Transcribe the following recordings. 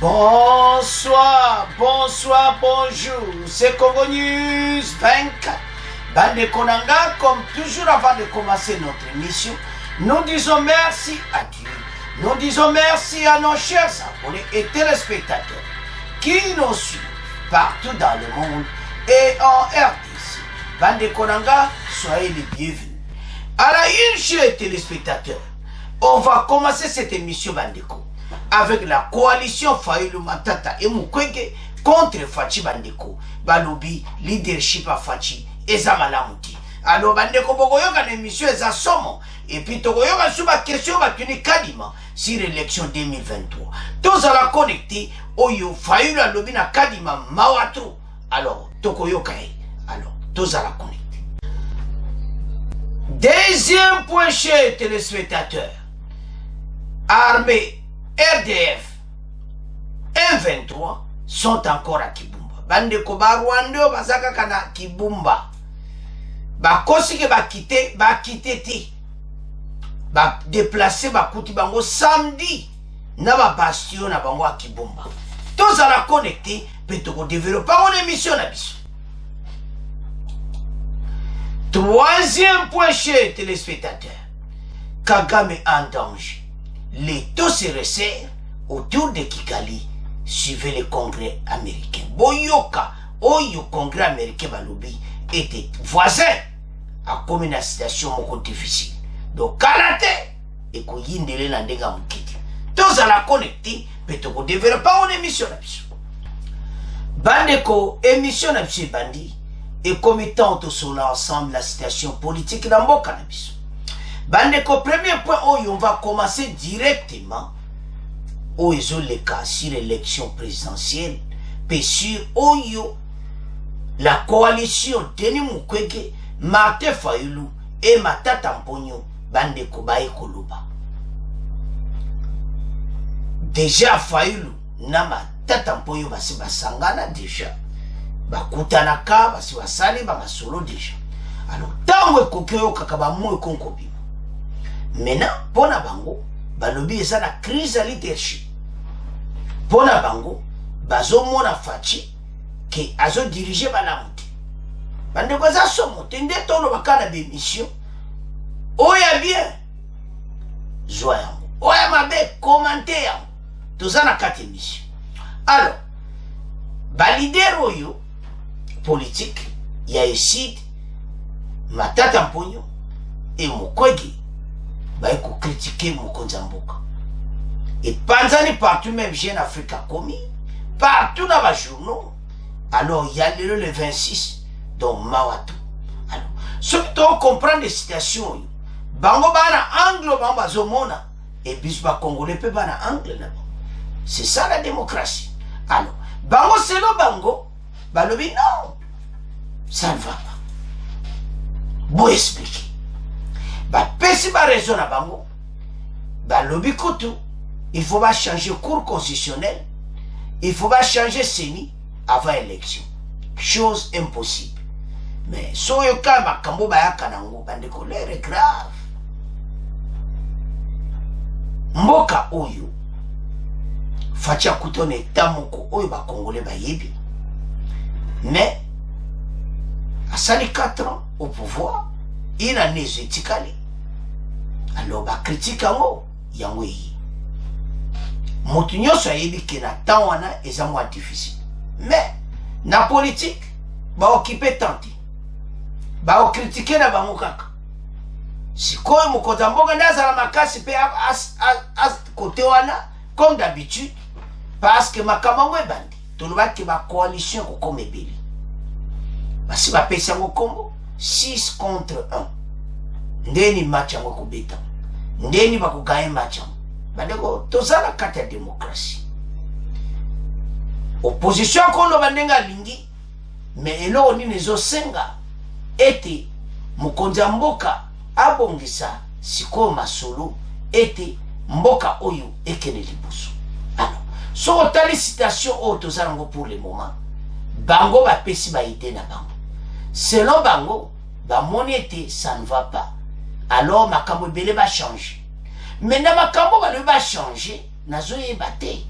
Bonsoir, bonsoir, bonjour. C'est Congo News 24. Bande Konanga, comme toujours avant de commencer notre émission, nous disons merci à Dieu. Nous disons merci à nos chers abonnés et téléspectateurs qui nous suivent partout dans le monde et en RDC. Bande Konanga, soyez les bienvenus. À la une, chers téléspectateurs, on va commencer cette émission Bandeko avec la coalition Fayulu Matata et Mukwege contre Fachi Bandeko. Balobi, leadership à Fachi et Zamalamuti. Alors Bandeko Bogoyoka l'émission est à Somo. Et puis Togoyoka sous ma question va tenir Kadima sur l'élection 2023. Tous à la connecter, Oyo Fayulu Alobi na Kadima Mawatru. Alors, Togoyoka, alors, tous à la connecter. Deuxième point chez téléspectateurs. Armée RDF M23 sont encore à Kibumba. Bande koba Rwanda bazaka kana Kibumba. Ba kosike ba quitter ti. Ba déplacer ba kuti bango samedi na ba bastion na bango à Kibumba. Tous à la connecter peut développer une émission na biso. Troisième point chez téléspectateurs. Kagame en danger. Les taux se resserrent autour de Kigali. Suivez le congrès américain. Boyoka, Oyo congrès américain Balobi était voisin à comme une situation moko difficile. Donc Kalate et Koyindele Nandenga Mukiti. Tous à la connecter, peut-être développer une émission là-dessus. Bandeko, émission là-dessus bandi et commettant sur l'ensemble la situation politique dans mon cannabis. Bandeko, premier point, on va commencer directement au les cas sur l'élection présidentielle, puis sur la coalition Denis Mukwege, Martin Fayulu et Matata Mponyo, Bandeko Baye Koloba. Déjà Fayulu, na Matata Mponyo basi basangana déjà. Bakutanaka basi basali bamasolo déjà. Alors, tango ekokeyo kakaba mo ekonkobi. Maintenant, pona bango, balobi eza na crise à leadership. Pona bango, bazo mona Fachi ke azo diriger balamuti. Bande kwa za somo, tende tono bakana be mission. Oya bien, joie yango. Oya mabe, commenter yango. Toza na kati mission. Alors, balider oyo, politique, ya Esid, Matata Mponyo, et Mukwege, bah il faut critiquer Mokonzamboka. Et Panzani partout, même Jeune Afrique a commis, partout dans les journaux. Alors il y a le 26, donc Mawato. Alors, ceux qui comprennent les citations, Bango Bana Anglo Bamba Zomona, et Bisba Congolais peut Bana Angle là-bas. C'est ça la démocratie. Alors, Bango c'est le Bango, Balobi non, ça ne va pas. Bon expliquer. Bah, pesi ba raison à bango. Bah, lobby kotou. Il faut pas changer cours constitutionnel. Il faut pas changer CENI avant l'élection. Chose impossible. Mais, soyoka makambo baya kanango, bande colère est grave. Mboka oyo. Fatia kutone tamoko oyo ba congolais ba yebi. Mais, à sali 4 ans au pouvoir, il a né éthiquement. Alors, bah, critique yango, yango yi. Motunyo so yebi ke na tawana eza moins difficile. Mais, na politique, ba occupé tanti. Ba o critiquer na bango kaka. Sikoyo Mokonzamboka ndaza la makasi pe côté wana, comme d'habitude, parce que makambo ebandi. Toloba ke ba coalition ko comme ebeli. Basi ba pesa ngo kombo 6 contre 1. Ndeni match yango kubeta. Ndeni bakugaye match yango. Bandeko tozala kati ya démocratie. Opposition kono bandenga lingi. Mais elo ni nezo senga ete Mokonzamboka abongisa siko masolo ete mboka oyo ekene libuso. Alors, so otali citation o tozala ngo pour le moment. Bango ba pesi ba idée na bango. Selon bango, ba monete ça ne va pas. Alors makambo bele va changer. Maintenant makambo ba le va changer, nazo yebate.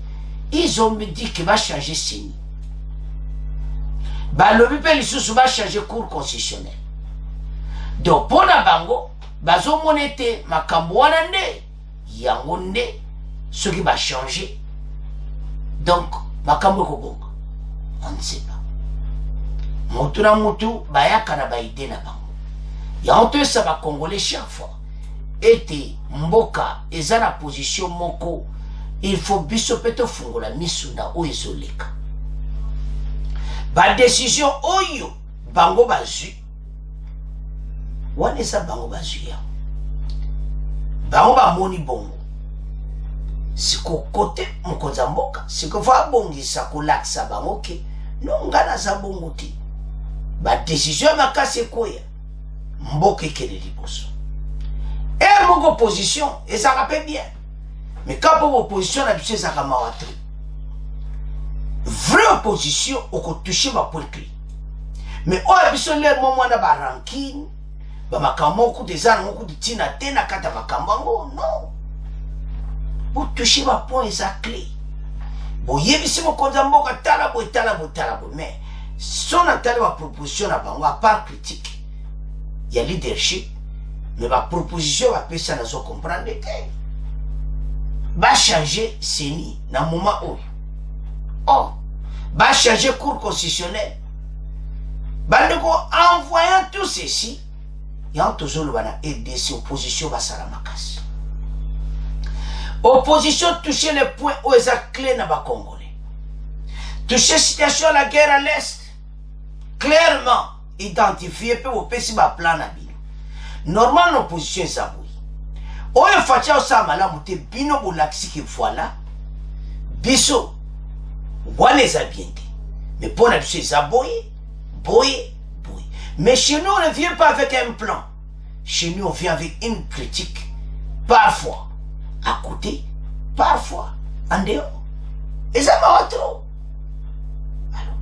ils ont dit qu'il va changer CENI. Balobi pe lisusu va changer cour constitutionnel. Donc pour la bango, bazo monete makambo wana nde yango nde ce qui va changer. Donc makambo kobonga. On ne sait pas. Mutu na mutu bayaka na baide na bango. Ya onto ça va congolais chaque fois. Ete mboka eza na position moko, il faut biso peto fungola misuna o ezoleka. Ba décision oyo bango bazui. Wane sa bango bazui ya. Bango ba moni bongo. Siko kote mkonza mboka, siko fa bongi sa kolaksa bango ke no ngana za bongo ti. Ba décision makase koya. Mboka ekele liboso. Et mon opposition, et ça rappelle bien. Mais quand pour opposition, la biche ça comme un vraie opposition, on peut toucher ma point clé. Mais on a besoin de moment de ranking, bah ma camon des ans, on de tina tena kata ma cambango, non. Pour toucher ma point exact clé. Bon, y a ici mon condambo talabo, mais son attelle ma proposition à bango à part critique, il y a leadership. Mais ma proposition va faire ça dans son comprendre que va changer CENI dans le moment où va changer cour constitutionnelle. En voyant tout ceci, il y a toujours le EDC opposition va salamakas. Opposition toucher les points où ils ont clé dans le Congolais. Toucher la situation de la guerre à l'Est. Clairement identifié pour au PC plan na bino. Normal l'opposition est aboui. Oye fatia osama la mute bino bolaksi ki voilà. Biso wane za biente. Mais pour la biso est aboui, boye. Mais chez nous on ne vient pas avec un plan. Chez nous on vient avec une critique. Parfois à côté, parfois en dehors. Et ça m'a trop. Alors,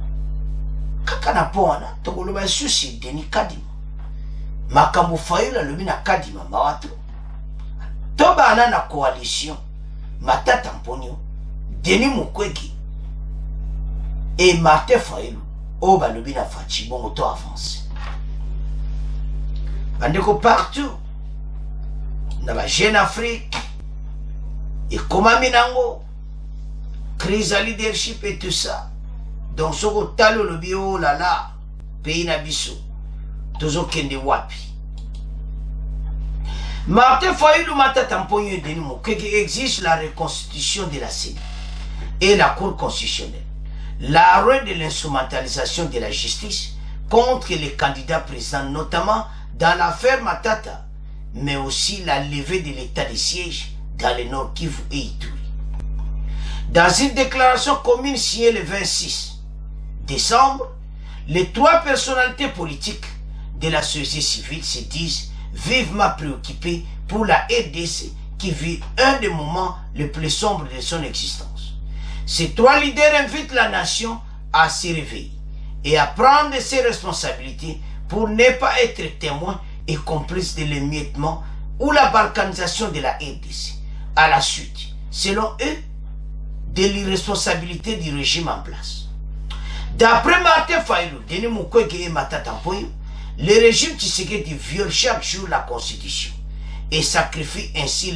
kakana pona tokoloba susi deni kadima. Makambo Fayulu alobina kadima mawatu. Toba ana na coalition Matata Mponyo, Denis Mukwege et Martin Fayulu o balobina fachi bongo to avance. Bandeko partout na ba Jeune Afrique et comment minango crise à leadership et tout ça. Donc soko talo lobi oh là là pays na biso. Toujours kende wapi. Martin Fayulu Matata Mponyo et Denis Mukwege exige la reconstitution de la CENI et la Cour constitutionnelle, l'arrêt de l'instrumentalisation de la justice contre les candidats présidents, notamment dans l'affaire Matata, mais aussi la levée de l'état de siège dans le Nord Kivu et Ituri. Dans une déclaration commune signée le 26 décembre, les trois personnalités politiques de la société civile se disent vivement préoccupés pour la RDC qui vit un des moments les plus sombres de son existence. Ces trois leaders invitent la nation à se réveiller et à prendre ses responsabilités pour ne pas être témoin et complice de l'émiettement ou la balkanisation de la RDC. À la suite, selon eux, de l'irresponsabilité du régime en place. D'après Martin Fayulu, Denis Mukwege et Matata Mponyo, le régime Tshisekedi viole chaque jour la Constitution et sacrifie ainsi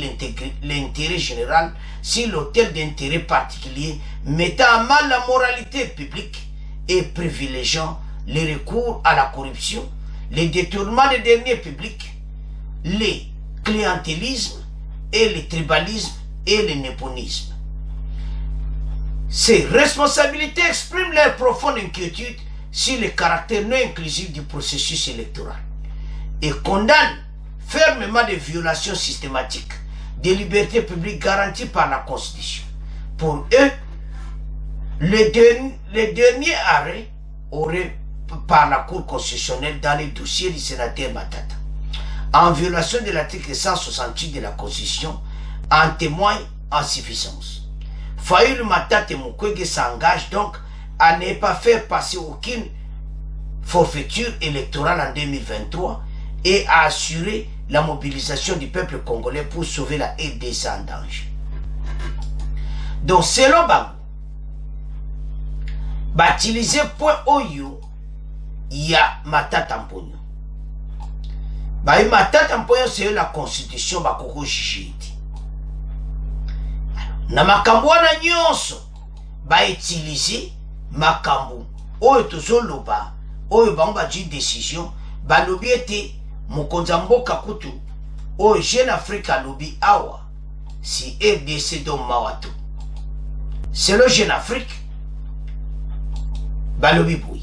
l'intérêt général sur l'autel d'intérêts particuliers, mettant à mal la moralité publique et privilégiant les recours à la corruption, les détournements des deniers publics, les clientélismes et le tribalisme et le népotisme. Ces responsabilités expriment leur profonde inquiétude sur le caractère non inclusif du processus électoral et condamnent fermement des violations systématiques des libertés publiques garanties par la Constitution. Pour eux, le dernier arrêt aurait par la Cour constitutionnelle dans le dossier du sénateur Matata, en violation de l'article 168 de la Constitution, en témoigne en suffisance. Fayulu Matata Mukwege s'engage donc à ne pas faire passer aucune forfaiture électorale en 2023 et à assurer la mobilisation du peuple congolais pour sauver la RDC en danger. Donc selon Bango, utiliser point oyo ya Matata Mponyo. Ba Matata Mponyo c'est la constitution ba koko jijiti. Na makambo wana nyonso ba utiliser makambo oyo tozoloba oyo bango ba ji décision ba lobi ete mokonza mboka kutu oyo Jeune Afrique alobi awa si RDC do mawato. C'est le Jeune Afrique ba lobi boui.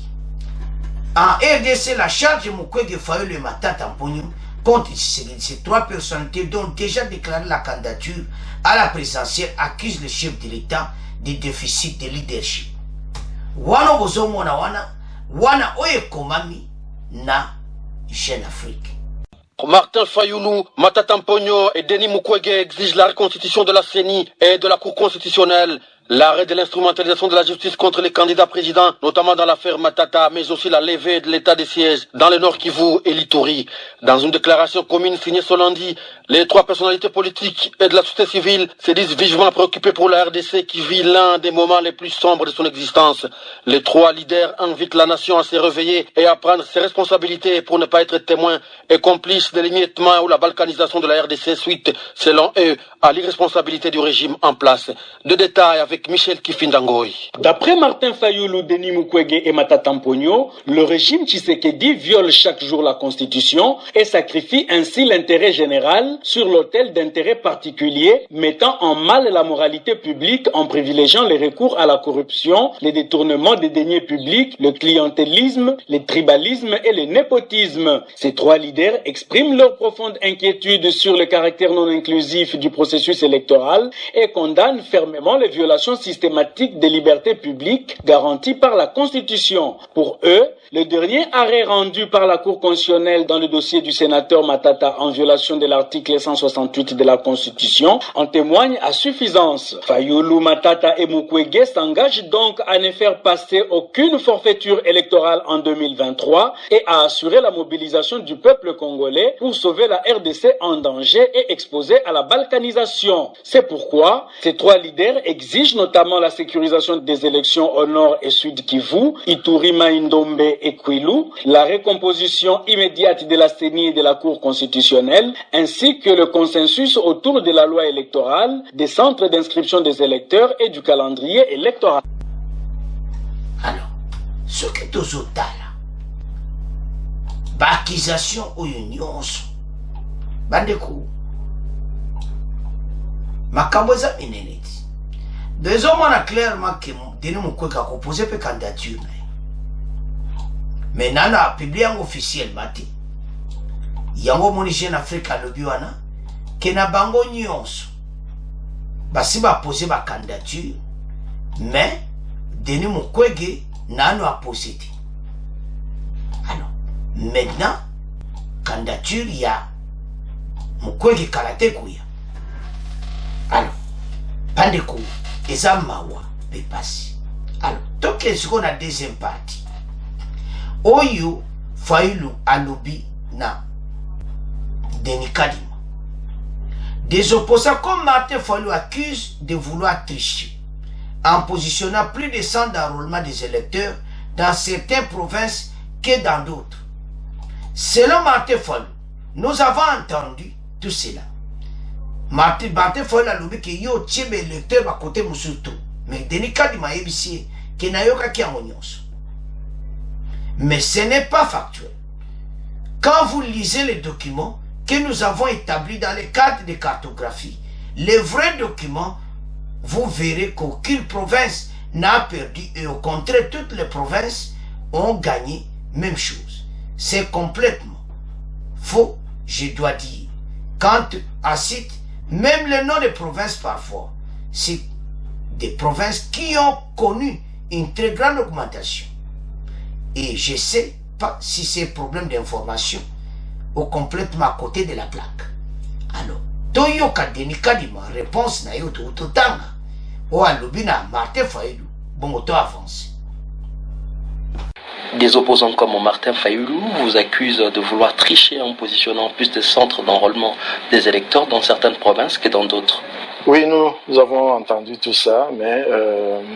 En RDC, la charge de Mukwege Fayulu et Matata Mponyo contre ces trois personnalités dont déjà déclaré la candidature à la présidentielle accusent le chef de l'État des déficits de leadership. Wana bozomo na wana oye komami na Jeune Afrique. Martin Fayulu, Matata Mponyo et Denis Mukwege exigent la reconstitution de la CENI et de la Cour constitutionnelle. L'arrêt de l'instrumentalisation de la justice contre les candidats présidents, notamment dans l'affaire Matata, mais aussi la levée de l'état de siège dans le Nord Kivu et l'Ituri. Dans une déclaration commune signée ce lundi, les trois personnalités politiques et de la société civile se disent vivement préoccupées pour la RDC qui vit l'un des moments les plus sombres de son existence. Les trois leaders invitent la nation à se réveiller et à prendre ses responsabilités pour ne pas être témoin et complice de l'émiettement ou la balkanisation de la RDC suite, selon eux, à l'irresponsabilité du régime en place. De détails avec Michel Kifindangoy. D'après Martin Fayulu, Denis Mukwege et Matata Mponyo, le régime Tshisekedi viole chaque jour la Constitution et sacrifie ainsi l'intérêt général sur l'autel d'intérêts particuliers, mettant en mal la moralité publique en privilégiant les recours à la corruption, les détournements des deniers publics, le clientélisme, le tribalisme et le népotisme. Ces trois leaders expriment leur profonde inquiétude sur le caractère non inclusif du processus électoral et condamnent fermement les violations systématiques des libertés publiques garanties par la Constitution. Pour eux, le dernier arrêt rendu par la Cour constitutionnelle dans le dossier du sénateur Matata en violation de l'article 168 de la Constitution en témoigne à suffisance. Fayulu, Matata et Mukwege s'engagent donc à ne faire passer aucune forfaiture électorale en 2023 et à assurer la mobilisation du peuple congolais pour sauver la RDC en danger et exposée à la balkanisation. C'est pourquoi ces trois leaders exigent notamment la sécurisation des élections au nord et sud Kivu, Ituri, Maindombe et Kwilu, la recomposition immédiate de la CENI et de la Cour constitutionnelle, ainsi que le consensus autour de la loi électorale, des centres d'inscription des électeurs et du calendrier électoral. Alors, ce que tozotala, l'accusation ou nyonso, bandeko, makambo eza minene. Désormais, on a clairement que Denis Mukwege a proposé une candidature. Mais on a publié officiellement. Il y a un Jeune Afrique à l'Obiwana qui n'a pas de nuance. Si on a posé une candidature, mais Denis Mukwege n'a pas posé. Alors, maintenant, candidature, il y a Mukwege Karate Kouya. Alors, pas de coup. Et ça mawa peut passer. Alors, donc ce qu'on a deuxième partie. Oyo Fayulu alobi na Denis Kadima. Des opposants comme Martin Fayulu accusent de vouloir tricher en positionnant plus de 100 d'enrôlement des électeurs dans certaines provinces que dans d'autres. Selon Martin Fayulu, nous avons entendu tout cela. Martin Fayulu a lobi que yo tiebe électeur ba côté musuto. Mais Denis Kadima ebisi que na yoka ki nyonso. Mais ce n'est pas factuel. Quand vous lisez les documents que nous avons établis dans les cadres de cartographie, les vrais documents, vous verrez qu'aucune province n'a perdu et au contraire toutes les provinces ont gagné même chose. C'est complètement faux, je dois dire. Quand on cite même les noms des provinces parfois, c'est des provinces qui ont connu une très grande augmentation. Et je ne sais pas si c'est un problème d'information ou complètement à côté de la plaque. Alors, Toyoka Denis Kadima, réponse na yo totanga. O alobina Martin Fayulu, bon auto avance. Des opposants comme Martin Fayoulou vous accusent de vouloir tricher en positionnant plus de centres d'enrôlement des électeurs dans certaines provinces que dans d'autres. Oui, nous avons entendu tout ça, mais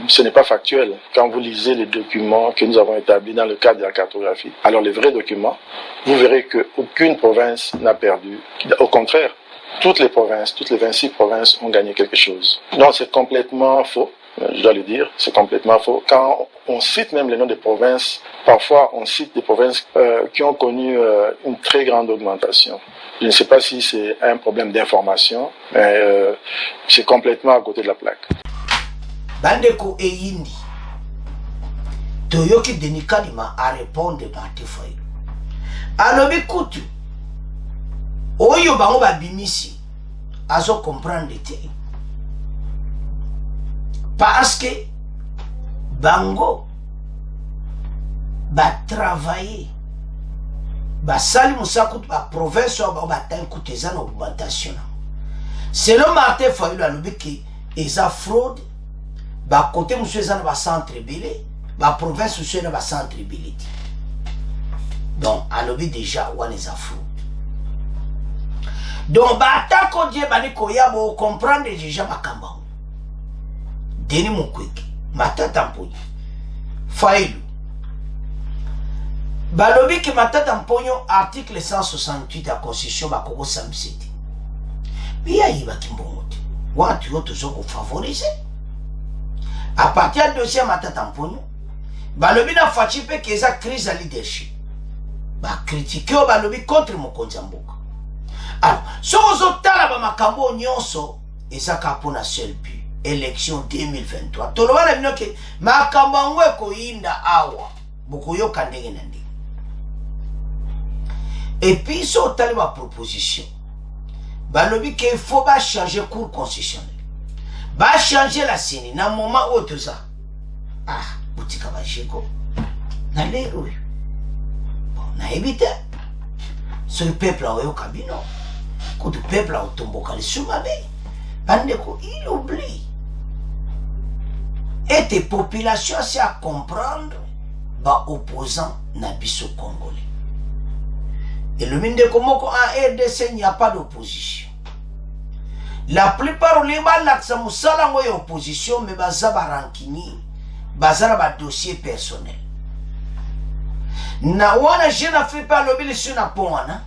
ce n'est pas factuel. Quand vous lisez les documents que nous avons établis dans le cadre de la cartographie, alors les vrais documents, vous verrez qu'aucune province n'a perdu. Au contraire, toutes les provinces, toutes les 26 provinces ont gagné quelque chose. Donc c'est complètement faux. Je dois le dire, c'est complètement faux. Quand on cite même les noms des provinces, parfois on cite des provinces qui ont connu une très grande augmentation. Je ne sais pas si c'est un problème d'information, mais c'est complètement à côté de la plaque. Bandeko et Yindi, Toyoki Denis Kadima a répondu à Tefaï. Alors, écoute, Oyo Bango Babimisi, azo comprendre te. Parce que Bango va travailler. Basali Moussakout va province ou va t'écouter ça en augmentation. Selon Martin Fayoulou alobi ki eza fraude, ba côté monsieur ça va centre belé, ba province monsieur va centre belé. Donc alobi déjà one eza fraude. Donc ba tako die bani ko ya bo comprendre déjà makamba. Denis Mukwege, Matata Mponyo, Fayoulou. Balobi ki Matata Mponyo, article 168 de la Constitution, Bakoko Samsete. Biya yiba kimbongote. Watu yoto zoko favoriser. À partir de dossier Matata Mponyo, Balobi na fachipe keza crise à leadership. Ba critiquer o Balobi contre Mokonzi Mboka. Alors, so ozotala ba makambo nyonso, ezaka pona seul but. Élection 2023. Tolobana bino ke makambo ngwe ko inda awa. Bukuyo kandenge nandi. Et puis, so tali ba proposition. Balobi ke faut ba changer cour constitutionnel. Ba changer la CENI na moment où tout ça. Ah, boutika ba jeko. Na lero. Bon, na éviter. Ce peuple a eu kabino. Quand le peuple a tomboka le soumabe. Bandeko, il oublie. Et tes populations, c'est à comprendre, bah, opposant Nabiso Congolais. Et le mine de Komoko en RDC, il n'y a pas d'opposition. La plupart des gens qui sont en opposition, mais bazaba rankini, bazaba dossier personnel. Na wana jeune Afrique par le bile sur na pona,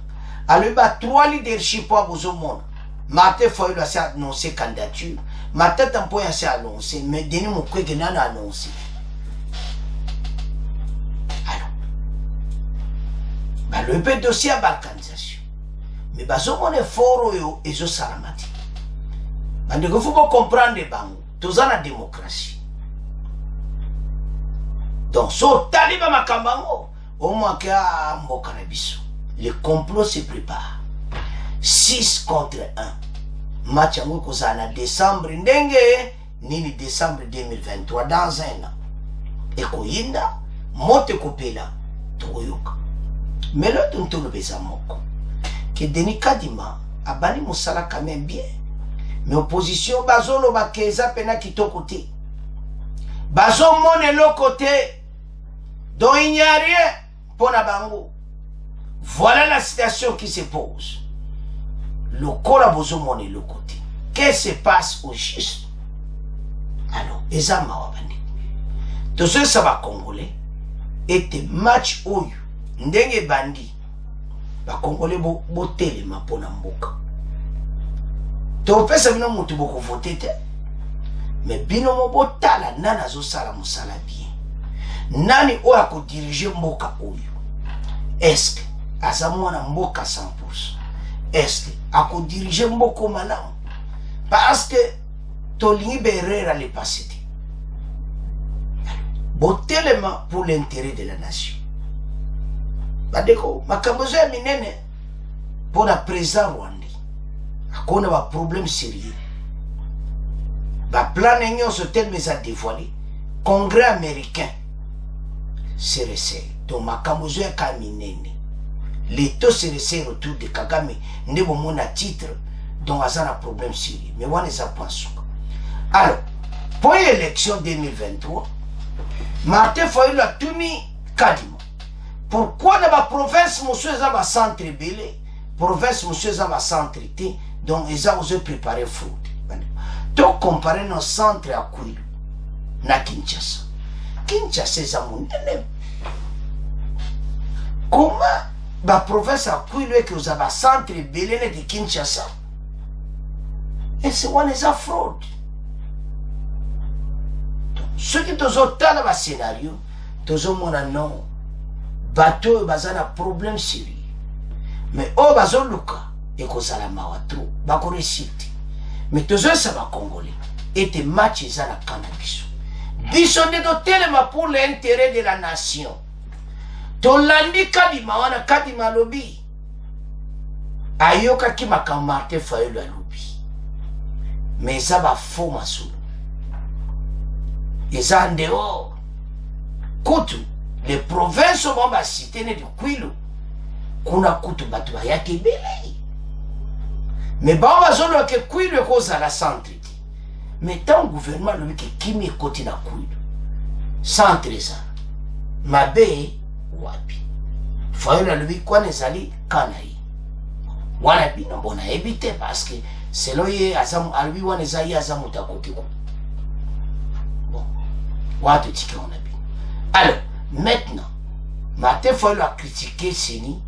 alors ba 3 leadership pour vous au monde. Martin Fayoulou a annoncé candidature. Matata Mponyo a annoncé. Mais Denis Mukwege n'a annoncé. Alors, le dossier à balkanisation. Mais on est fort et zo salamati. Il faut comprendre les banques. Tous en la démocratie. Donc, so taliba makambango. Au moins qu'il y a un mokanabiso. Le complot se prépare. 6 contre 1. Match en en décembre nini décembre 2023 dans un an. Et koyinda mote kopela toyoka. Mais là tout le beza moko. Que Denis Kadima abani musala quand même bien. Mais opposition bazolo bakeza pena kitoko te. Bazo mone le côté. Donc il n'y a rien pour la bango. Voilà la situation qui se pose. Le collaboration est le côté. Qu'est-ce qui se passe au juste? Alors, Ezama Wabani. Tout ce ça va congolais. Et te match oyo. Ndenge bandi. Ba congolais bo telema pona mboka. To pesa bino mutu boko voter te. Mais bino mo botala nana zo sala musala bien. Nani oya ko diriger mboka oyo. Est-ce que azamona mboka 100%? Est-ce que à diriger Mboko Manam? Parce que Tolini Berera les passé. Botelema pour l'intérêt de la nation. Badeko, makambozo ya minene pour la président Rwanda. Akona ba problème sérieux. Ba plan n'enyo ce tel mais a dévoilé. Congrès américain. C'est resserré. Donc makambozo ya kaminene. L'État se resserre autour de Kagame. N'est pas mon titre. Donc, il y a un problème sérieux. Mais on est à point. Alors, pour l'élection 2023, Martin Fayoulou a tout mis Kadima. pourquoi dans la province monsieur eza ba centre belé province monsieur eza ba centre té donc eza osé préparer fraude to comparer nos centres à Kwilu na Kinshasa eza monene comment ba province à Kwilu et que eza ba centre belé de Kinshasa et c'est one eza fraude donc ceux qui tozotala ba scénario tozomona non bateau bazana problème sérieux mais oh bazoluka et kozala mawa trop bakoresite mais tozoyesa bakongolais ete match eza na kana biso nde totelema pour l'intérêt de la nation tolandi kadima wana kadima alobi ayokaki makambo Martin Fayulu alobi mais eza bafaux masolo eza ndeo kutu les provinces ont cité de Kwilu kuna kutu batu bayaki ebele mais ba bazolo ke Kwilu ekoza la centre mais tant gouvernement lobi ke kimi ekoti na Kwilu centre ça mabe wapi Fayulu lobi kwa nezali kana yi wana bino bona ebite parce que selon ye azam albi wana ezali azamu takoki ko bon watu tike on a bien alors maintenant Martin Fayulu a critiqué Seni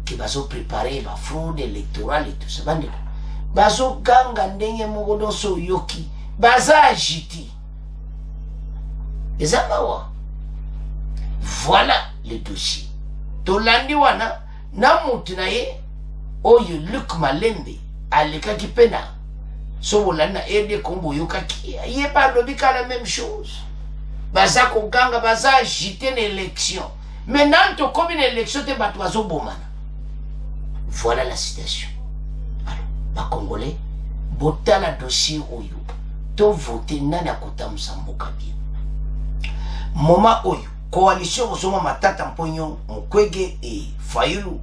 qui va se préparer la fraude électorale et tout ça. Bazo ganga ndenge mogodo so yoki baza agiti. Ezamawa. Voilà le dossier. Tolandi wana na mutu na ye oyo Luc Malembe aleka kipena. So bolana ede kombo yokaki. Ye pas lobika la même chose. Baza ko ganga baza agiter l'élection. Maintenant to comme une élection te batwazo bomana. Voilà la situation. Alors, les Congolais, bota la dossier oyo, to voter nana kota msamboka bien. Moma oyo, coalition osoma Matata Mponyo, Mukwege et Fayulu,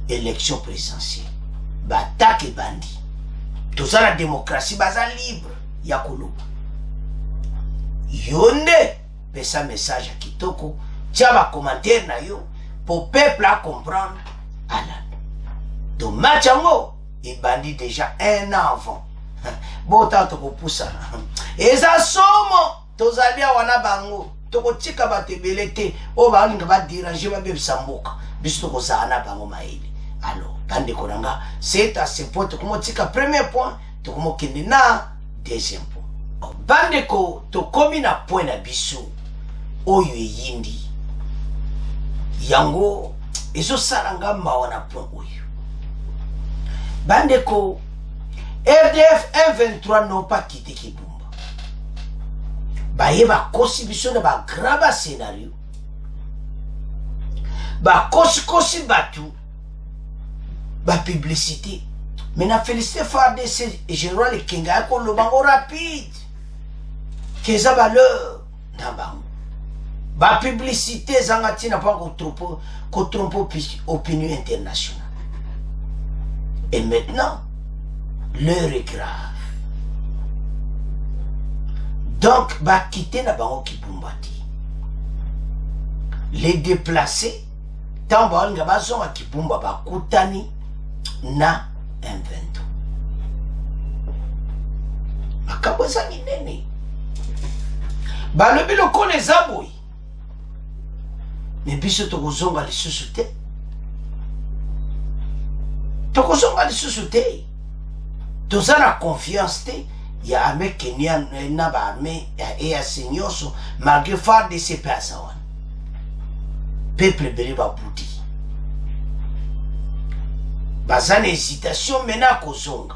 élection présidentielle. Batake bandi. Tout ça la démocratie baza libre, yakolo. Yonde, pesa message à Kitoko, tia ba commentaire na yo, pour peuple à comprendre, ala. Donc Machango est bandit déjà un an avant. Bon tant que pour ça. Et ça somme, tozalia wana bango, toko tika batebelete, o ba nga ba diranger ba samboka. Biso ko sana bango maili. Alors, bande konanga, c'est à ce point comme tika premier point, to comme kende na deuxième point. Bande ko to komi na point na biso. Oyo yindi. Yango ezo salanga mawana point oyo. Bandeko, RDF 123 n'ont pas quitté Kibumba. Baye ba constitution de ba grave scénario. Ba kosi batu. Ba publicité. Mais na félicité FARDC et général le Kenga ko le bango rapide. Keza valeur na bango. Ba publicité zangati na pas ko trompo opinion internationale. Et maintenant, l'heure est grave. Donc, bah quitter na bango qui bumbati. Les déplacés, tant ba nga bazonga ki bumba ba kutani na M22. Makaboza ni nene. Ba le bilo kone zaboui. Mais biso to kozonga li susute. Tokozonga lisusu te. Toza na confiance te. Ya ame Kenya na ba ame ya senyoso malgré FARDC de ces personnes. Peuple bele ba bouti. Bazana hésitation mena kozonga.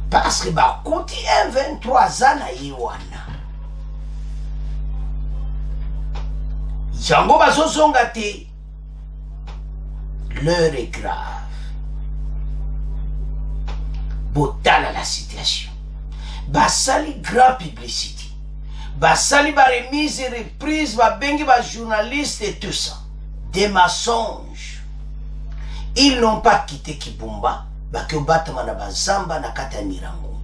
Parce que ba koti 23 ana yiwana. Yango bazozonga te. L'heure est grave. Botala la situation. Basali grand publicité. Basali ba remise et reprise, ba bengi ba journaliste et tout ça. Des mensonges. Ils n'ont pas quitté Kibumba. Ba ke batama na bazamba na kata mirango.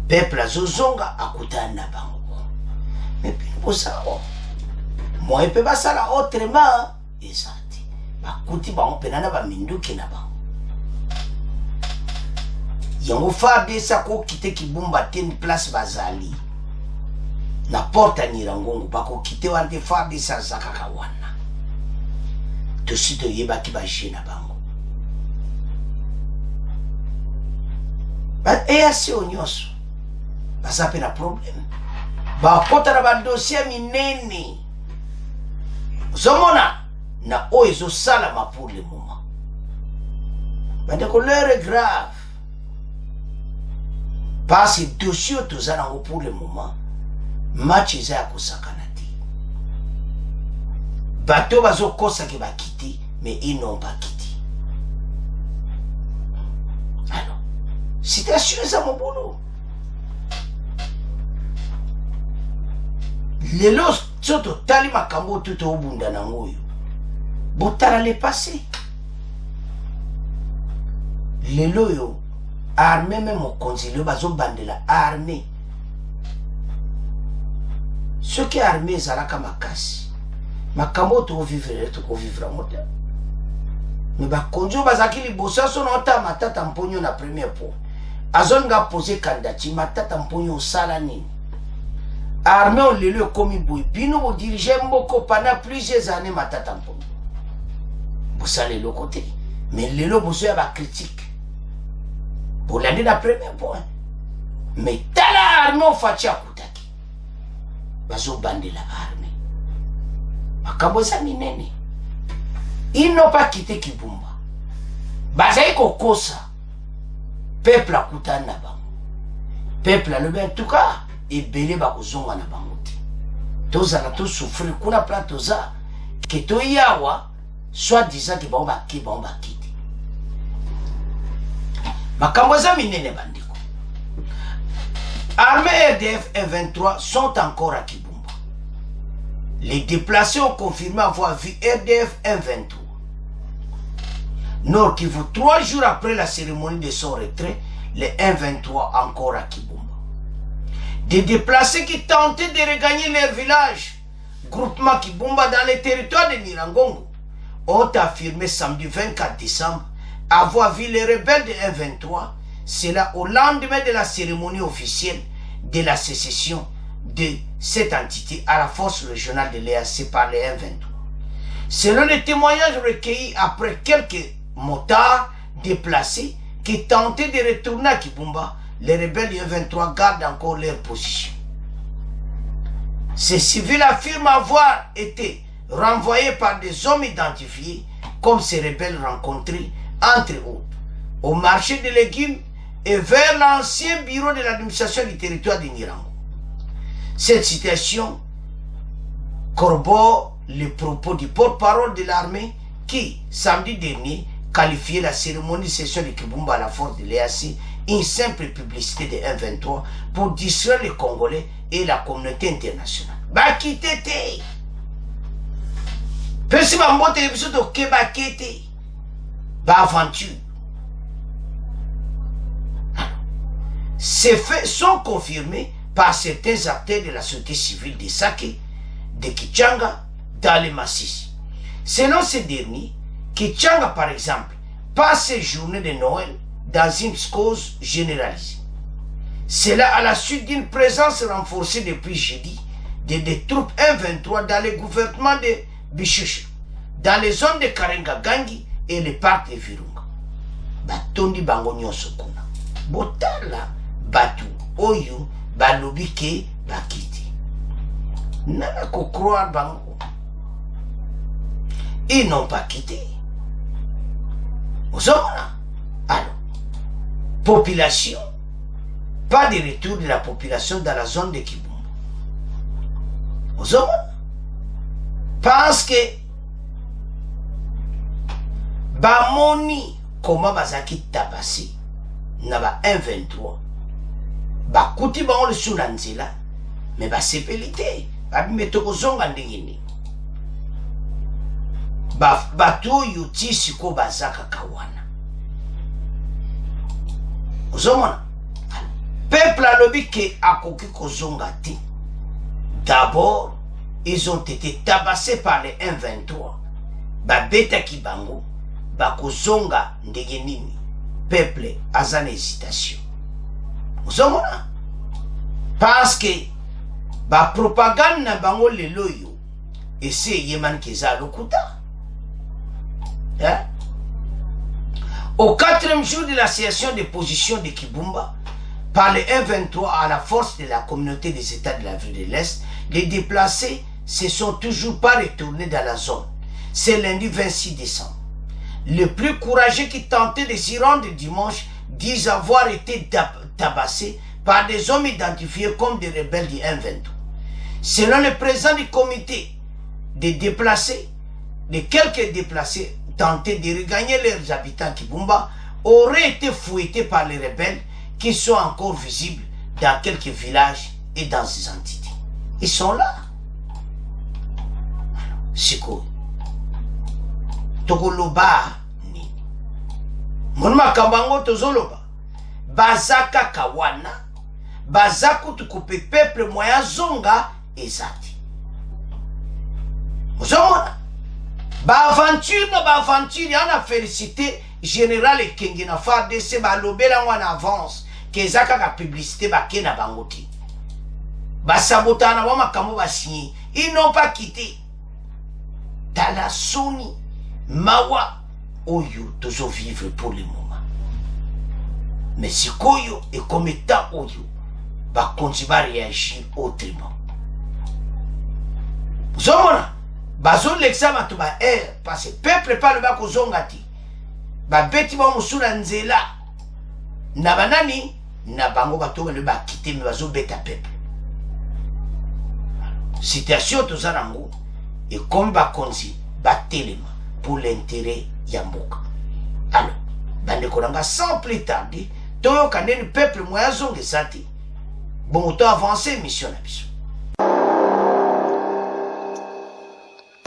Peuple azozonga akutana na bango. mais puis bosala moi peut basala autrement ezati bakuti bango pena na baminduki na bango yango fabisa ko kite kibumba ten place bazali na porta Nirangongo bako kite wande fabisa zakaka wana to sito yeba ki bajena bango ba asi onyoso basape na problème ba kota na ba dossier minene zomona na oizo salama pour le moment bande ko l'heure est grave parce que dossier tous en pour le moment match est à Kosakanati bateau bazo kosa qui va quitter mais ils n'ont pas quitté alors situation ça mon boulot lelo soto tali makambo tout au bunda na ngoyo botala le passé lelo yo armée même au conseil bazo bandela armée ce qui est armé zalaka makasi makambo to vivre moda mais ba konjo bazaki libosa so nota matata mponyo na premier point azonga poser candidature matata mponyo sala nini armée on le komi boy bino bo diriger mboko pendant plusieurs années matata mponyo vous salez le côté mais lelo bozo ya ba critique pour l'année la premier point mais tala armée on fatia kutaki bazo bande la armée makambo za minene ils n'ont pas quitté Kibumba bazai kokosa peuple akutana na bango peuple alobi en tout cas ebele bakozonga na bango te tozala to souffrir kuna pla toza ke toyawa soit disant ke bango bakite makambo za minene bandiko armée RDF M23 sont encore à Kibumba. Les déplacés ont confirmé avoir vu RDF M23. Nord Kivu, 3 jours après la cérémonie de son retrait, les M23 encore à Kibumba. Des déplacés qui tentaient de regagner leur village, groupement Kibumba dans les territoires de Nirangongo, ont affirmé samedi 24 décembre avoir vu les rebelles de M23. C'est là au lendemain de la cérémonie officielle de la sécession de cette entité à la force régionale de l'EAC par les M23. Selon les témoignages recueillis après quelques motards déplacés qui tentaient de retourner à Kibumba, les rebelles du M23 gardent encore leur position. Ces civils affirment avoir été renvoyés par des hommes identifiés comme ces rebelles rencontrés, entre autres, au marché de légumes et vers l'ancien bureau de l'administration du territoire de Nirango. Cette situation corrobore les propos du porte-parole de l'armée qui, samedi dernier, qualifiait la cérémonie de session de Kibumba à la force de l'EAC une simple publicité de M23 pour distraire les Congolais et la communauté internationale. Bakitete! Persi bambo télévision de Kebakete. Aventure. Ces faits sont confirmés par certains acteurs de la société civile de Sake, de Kichanga, dans les Massissi. Selon ces derniers, Kichanga, par exemple, passe ses journées de Noël dans une cause généralisée. Cela à la suite d'une présence renforcée depuis jeudi des troupes M23 dans le gouvernement de Bichucha, dans les zones de Karenga Gangi et le parc de Virunga. Batondi bango nyonso kuna. Botala batu oyo balobi ke bakiti. Nana ko croire bango. Ils n'ont pas quitté. Ozomona. Alors, population, pas de retour de la population dans la zone de Kibumba. Ozomona. Parce que bamoni comment bazaki tabasi na ba 123 bakuti bango le suna nzela mais basepelite babimeto kozonga ndenge nini bato oyo ti siko bazaka kawana ozomona peuple alobi ke akoki kozonga te D'abord, ils ont été tabassés par les M23. Babeta Kibango, Bakozonga Ndegenini, peuple azan hésitation. Vous avez parce que ba propagande na bango lelo yo et c'est Yeman Keza Lokuta. Hein? Au 4e jour de l'association des positions de Kibumba par les M23 à la force de la communauté des États de l'Afrique de l'Est, les déplacés se sont toujours pas retournés dans la zone. C'est lundi 26 décembre. Le plus courageux qui tentait de s'y rendre dimanche disent avoir été tabassés par des hommes identifiés comme des rebelles du M23. Selon le président du comité des déplacés, les quelques déplacés tentés de regagner leurs habitants Kibumba auraient été fouettés par les rebelles qui sont encore visibles dans quelques villages et dans ces entités. Ils sont là. Siko. Tokoloba ni. Monma kambango tozoloba. Bazaka kawana. Bazaku tukupe peuple moya zonga ezati. Mozomona. Ba aventure yana félicité général Ekenge na FARDC ba lobela wana avance kezaka ka publicité ba kena bangoti. Ba sabotana wa makambo ba signé. Ils n'ont pas quitté. Tala Soni Mawa Oyo toujours vivre pour le moment. Mais si Koyo et comme état Oyo va continuer à réagir autrement. Zomona bazo l'examen to ba parce que peuple pas le ba ko zongati. Ba beti ba musula nzela. Na banani na bango bato le ba quitter mais bazo beta peuple. Situation to zanango et comme ba konzi ba telema pour l'intérêt yamboka. Alors, bande konanga sans plus tarder, toyo kaneni peuple moya zonge sati. Bon auto avancer mission na biso.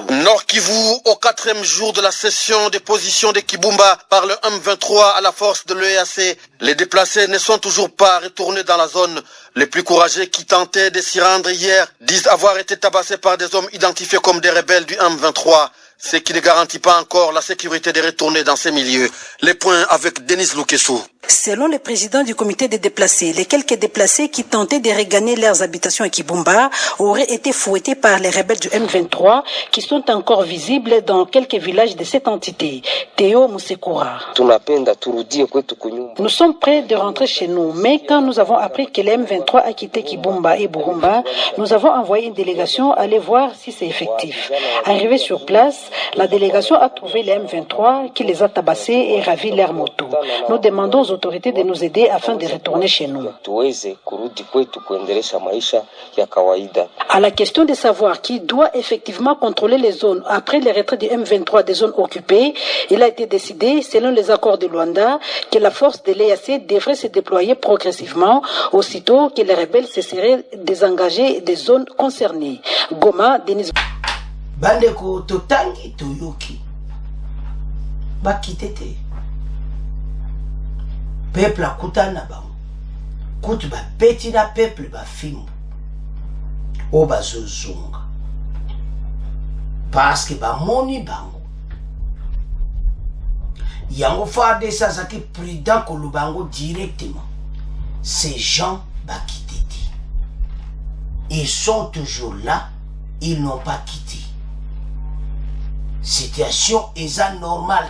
Nord Kivu, au 4e jour de la session des positions de Kibumba par le M23 à la force de l'EAC, les déplacés ne sont toujours pas retournés dans la zone. Les plus courageux qui tentaient de s'y rendre hier disent avoir été tabassés par des hommes identifiés comme des rebelles du M23, ce qui ne garantit pas encore la sécurité de retourner dans ces milieux. Les points avec Denis Lukesu. Selon le président du comité des déplacés, les quelques déplacés qui tentaient de regagner leurs habitations à Kibumba auraient été fouettés par les rebelles du M23 qui sont encore visibles dans quelques villages de cette entité. Théo Musekura. Nous sommes prêts de rentrer chez nous, mais quand nous avons appris que le M23 a quitté Kibumba et Burumba, nous avons envoyé une délégation aller voir si c'est effectif. Arrivé sur place, la délégation a trouvé le M23 qui les a tabassés et ravi leur moto. Nous demandons aux autorités de nous aider afin de retourner chez nous. À la question de savoir qui doit effectivement contrôler les zones après le retrait du M23 des zones occupées, il a été décidé, selon les accords de Luanda, que la force de l'EAC devrait se déployer progressivement aussitôt que les rebelles se seraient désengagés des zones concernées. Goma, Denis. Bandeko totangi toyoki bakitete peuple akutana bango kutu ba peti na peuple ba fimu o bazozonga parce que ba moni bango yango farde sazaki prudent ko lubango directement ces gens bakitete ils sont toujours là, ils n'ont pas quitté. Situation est anormale.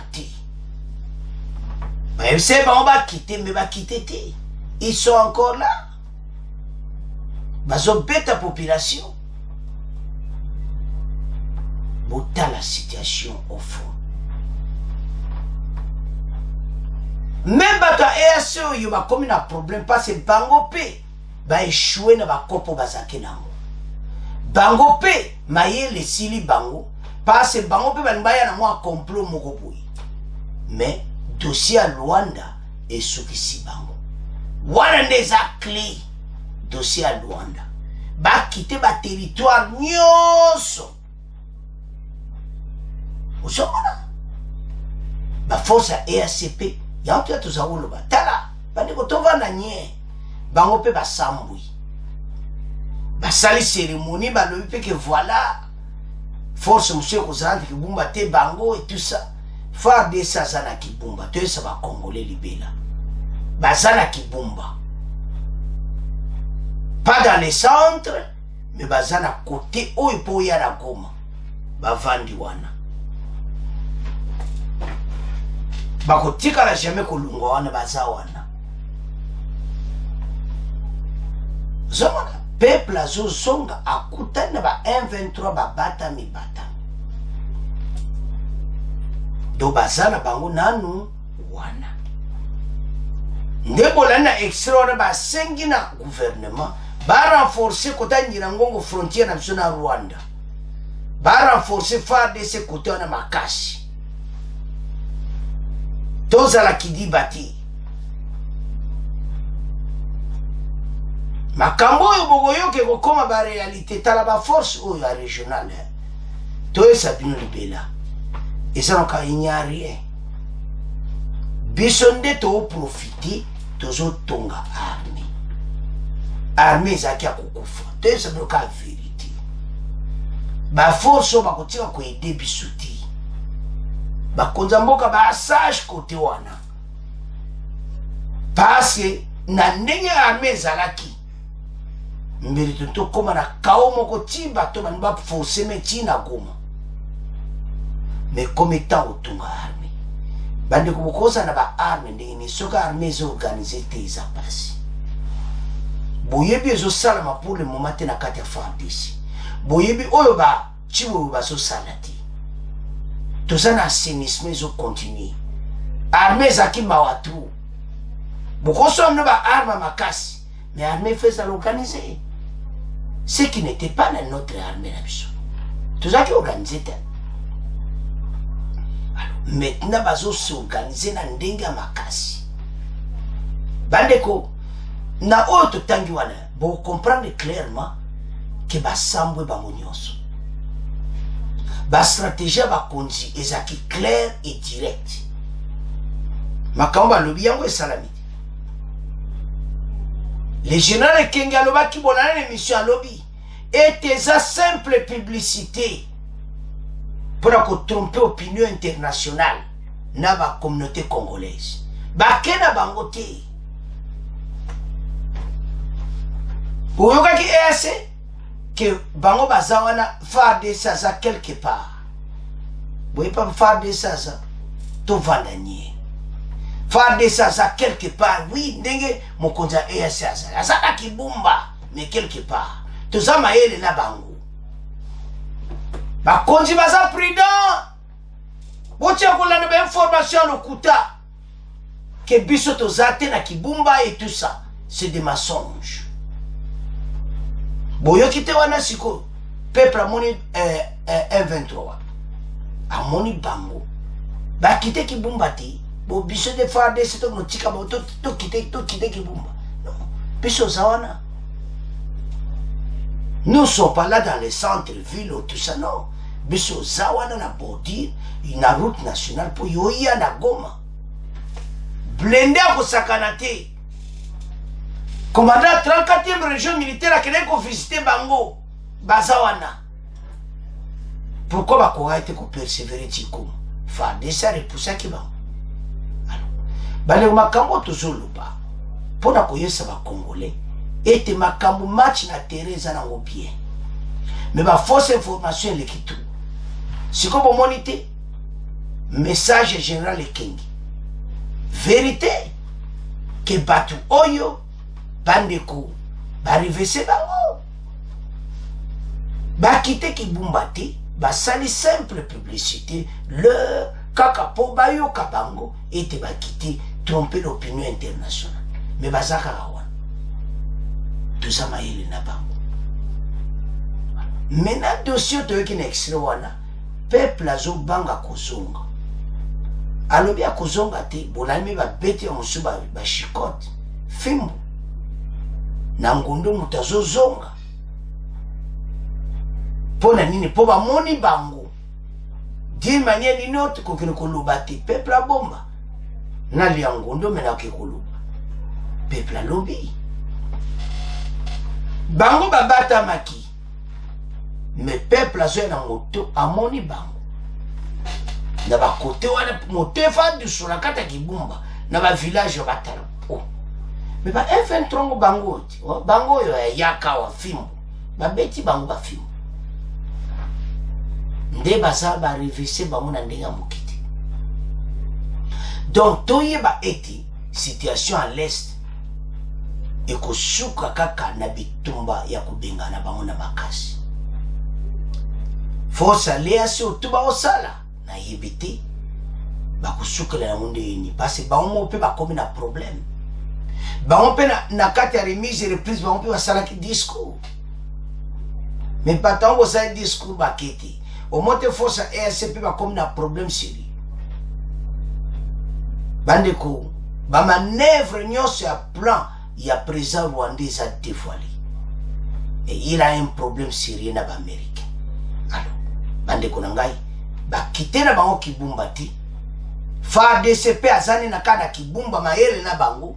Mais c'est bon, on va quitter, mais va quitter. Ils sont encore là. Ils ont bête la population. Bota la situation au fond. Même bato EAC, il y a comme un problème parce que Bango P va échouer dans la copo bazake nango. Bango P maye le sili Bango. Parce que bango pe banbaya na moi complot moko boy. Mais dossier à Luanda et sukisi bango. Wana ndeza clé dossier à Luanda. Ba quitter ba territoire nyoso. Osomona. Ba force à EACP ya otu to zawolo ba tala ba ndiko tova na nye. Bango pe ba sambui. Ba basali cérémonie balobi pe que voilà force monsieur kozalaki kibumba te bango et tout ça FARDC aza na kibumba toyesa bakongole libela baza na kibumba pas dans les centres mais baza na côté oyo po ya na Goma bavandi wana bakotikala jamais kolungwa wana baza wana zomona peuple azozonga akutani na ba M23 babata mibata do baza na bango nanu wana nde bolani na extrait wana basengi na gouvernement barenforce kota Nyirangongo frontière na biso na Rwanda barenforce FARDC kote wana makasi tozala kidiba te makambo oyo bokoyoke kokoma barealité tala baforce oyo ya régional toyesa bino libela ezanoka inya rien biso nde tooprofite tozotonga arme ezalaki ya kokufa toyesa bino ka vérité baforce oyo bakotika koede biso te bakonza mboka baasage kote wana parce na ndenge arme ezalaki mbeli tokoma na kao moko ti bato bani baforce me ti na Goma mais comme étant otunga arme bandeko bokoza na ba arme ndenge ni soka arme ezoorganize te eza pasi boyebi ezosalama pour le moment te na kati ya FARDC boyebi oyo baciboyo bazosala te toza na assainissement ezocontinue arme ezalaki mawa tro bokosola mino ba arme makasi mais arme fo ezala organise ce qui n'était pas dans notre armée na biso tozalaki organise te maintenant bazosorganize na ndenge ya makasi bandeko na oyo totangi wana bocomprendre clairement ke basambwe bango nyonso bastratégie ya bakonzi ezalaki clair et direct makambo balobi yango esalami le général Ekenge alobaki bolana na émission alobi ete eza simple publicité pour tromper opinion internationale na ba communauté congolaise bake na bango te oyokaki ese que bango baza wana FARDC aza quelque part boye pa FARDC aza tovandanie FARDC aza quelque part oui ndenge mokonzi ya EAC aza na kibumba mais quelque part toza mayele na bango bakonzi baza prudent botia kolanda ba information lokuta que biso toza te na kibumba et tout ça c'est des mensonges boyoki te wana siko peuple amoni M23 amoni bango bakite kibumba te bo biso de FARDC tokotika ba tokite kibumba non biso za wana nous sommes pas là dans les centres-villes ou tout ça non biso za wana na bordure na route nationale po yoya na Goma blende akosakana te commandant 34e région militaire akende ko visiter bango bazawana pourquoi bakoka été ko persévérer tiko FARDC repoussaki bango alors bale makambo tozoloba pona koyesa ba congolais ete makambo match na terrain za nango bien mais ba fausse information lekitu siko bomonite message général Ekenge vérité que batu oyo bandeko barivese bango bakite kibumba te basali simple publicité leur kaka po bayoka bango ete bakite tromper l'opinion internationale mais bazaka wana toza mayele na bango maintenant dossier toyoki na extrait wana peuple azobanga kozonga alobi akozonga te bolami babete ya mosu bashikote fimbo na ngondo moto azozonga pona nini po bamoni bango d'une manière d'une autre kokende koloba te peuple abomba nalia ngondo menake koloba peuple alobi bango babata maki mais peuple azoya na moto amoni bango na ba côté wana moto efandi sur la kata kibumba na ba village batala po mais ba F23 bango yo yaka wa fimbo ba beti bango ba fimbo nde baza ba revise bango na ndenga mokiti. Donc toyeba eti situation à l'est ekosuka kaka na bitumba ya kubengana bango na makasi. Force aliasi otuba osala na yebite bakusukela na munde yini parce bango mope bakomi na problème. Bango pe na kati ya remise et reprise bango pe basala ki discours. Mais pas tant que ça discours baketi. Au moins force ESP bakomi na problème sérieux. Bandeko ba manœuvre nyonso ya plan ya président rwandais a dévoilé. Et il a un problème sérieux na ba américain. Alors, bandeko nangai ba kite na bango kibumba ti. Fa DCP azani na kana kibumba mayele na bango.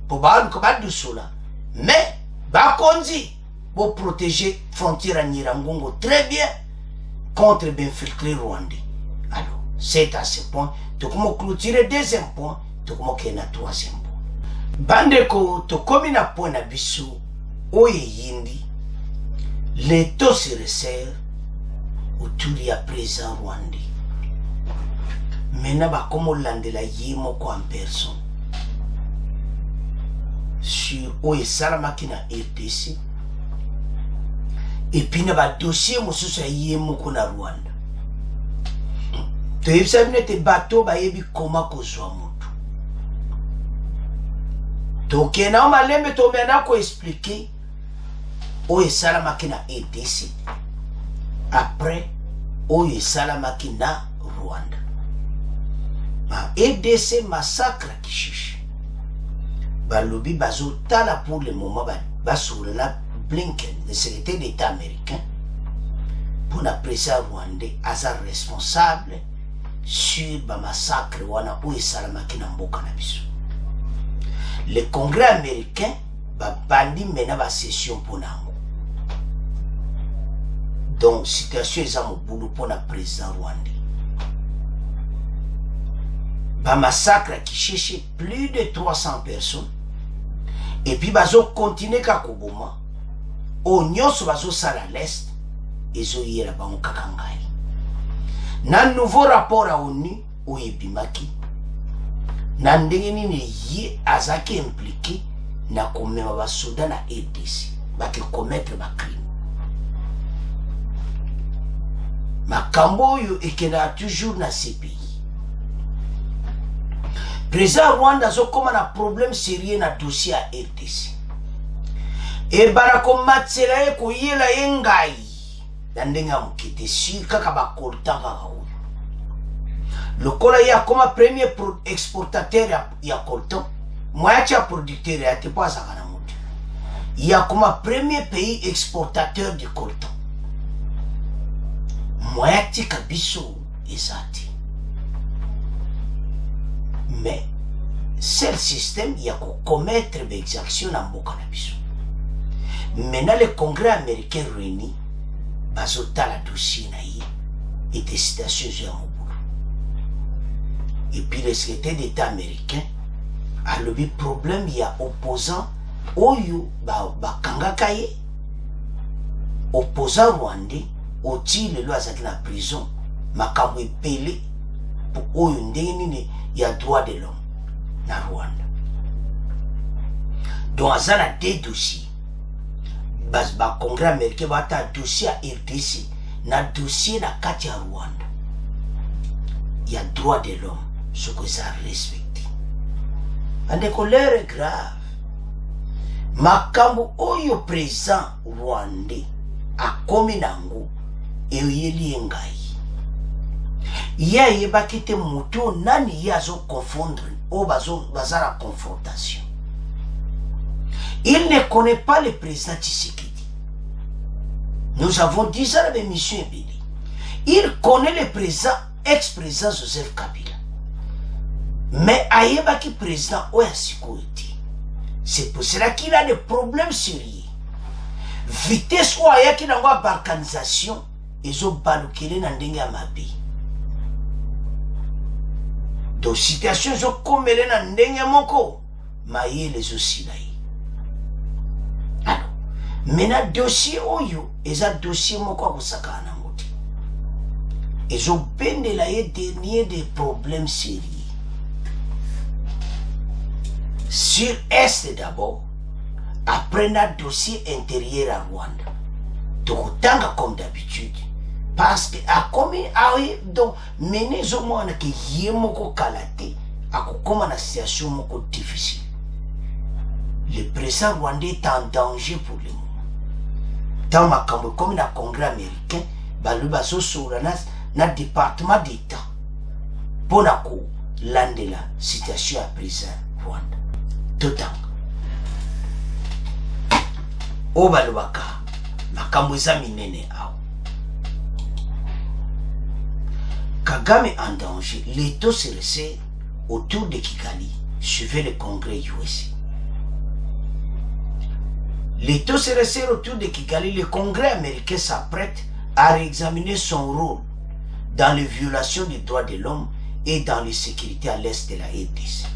Po ba ko ba dusula. Mais ba konzi pour protéger frontière à Nirangongo très bien contre l'infiltré rwandais. Alors, c'est à ce point to comment clôturer deuxième point, to comment qu'il y a troisième point. Bandeko to komi na point na biso oye yindi les taux se resserrent autour ya présent rwandais. Maintenant ba comme landela yimo ko en personne sur oye salamaki na RDC et puis na ba dossier mosusu ya yimo ko na Rwanda. To yebisa binete bato ba yebi koma kozwa mutu. To kena malembe to mena ko expliquer oye salamaki na RDC après oye salamaki na Rwanda. Ma RDC massacre Kishishi. Balobi bazo tala pour le moment basoula Blinken, le secrétaire d'État américain, pour la présidence rwandais, asa responsable sur le massacre wana ou salamaki na mboka na biso. Le Congrès américain bandi mena ba session pour nango. Donc situation eza mobulu pour la président rwandais. Ba massacre qui cherche plus de 300 personnes et puis bazo continuer ka koboma o nyonso bazo sala l'est ezo yera bango kakangai na nouveau rapport à ONU o yebimaki na ndenge nini ye azaki impliqué na komema ba soda na RDC baki commettre ba crime makambo yo ekena toujours na CPI. Président Rwanda zo koma na problème sérieux na dossier à RDC. Et barako matsela ye ko yela yengai. Dandenga mukite sur kaka ba koltanga ho. Le kola ya koma premier exportateur ya coltan, moitié producteur ya te pas ça kana mutu. Ya koma premier pays exportateur de coltan. Moitié kabiso ezati. Mais c'est le système qui a commettre des exactions en Bokanabiso. Maintenant, le Congrès américain réuni, bazota la dossier naïe et des citations à Moboulou. Et puis le secrétaire d'État américain a le problème, il y a opposant Oyo Bakangakaye, opposant rwandais, oti le loi à la prison, Makamwe Pelé, pour Oyo Ndeni. Il y a droit de l'homme na Rwanda. Donc, il y a deux dossiers. Le Congrès américain va avoir un dossier à RDC, un dossier à Katia Rwanda. Il y a droit de l'homme, ce que ça respecte. Et la colère est grave. Makambo oyo président rwandais a commis nango et yeli engai. Ya yebaki te mutu nani yazo confondre ou bazara confrontation. Il ne connaît pas le président Tshisekedi. Nous avons dit ça dans l'émission Ebeli. Il connaît le président, ex-président Joseph Kabila. Mais ayebaki président Oya Sikoeti. C'est pour cela qu'il a des problèmes sérieux. vitesse oyo ayaki nango ya balkanisation ezobalukele na ndenge ya mabe. Donc situation ezokomele na ndenge moko mayele ezosila ye. Alors maintenant dossier oyo eza dossier moko akosakana nango te, ezobendela ye dernier des problèmes sérieux sur est d'abord, après notre dossier intérieur à Rwanda. Donc tanga comme d'habitude, parce que a commis donc mené au moins que yemoko kalate a comme une situation moko difficile. Le président rwandais est en danger pour le moment. Dans ma comme na congrès américain, baluba so sur na département d'État pour la landela situation à président Rwanda. Totanga obalubaka makambo eza minene awo. Kagame en danger, l'étau se resserre autour de Kigali, suivez le congrès USA. L'étau se resserre autour de Kigali, le congrès américain s'apprête à réexaminer son rôle dans les violations des droits de l'homme et dans les sécurités à l'est de la RDC.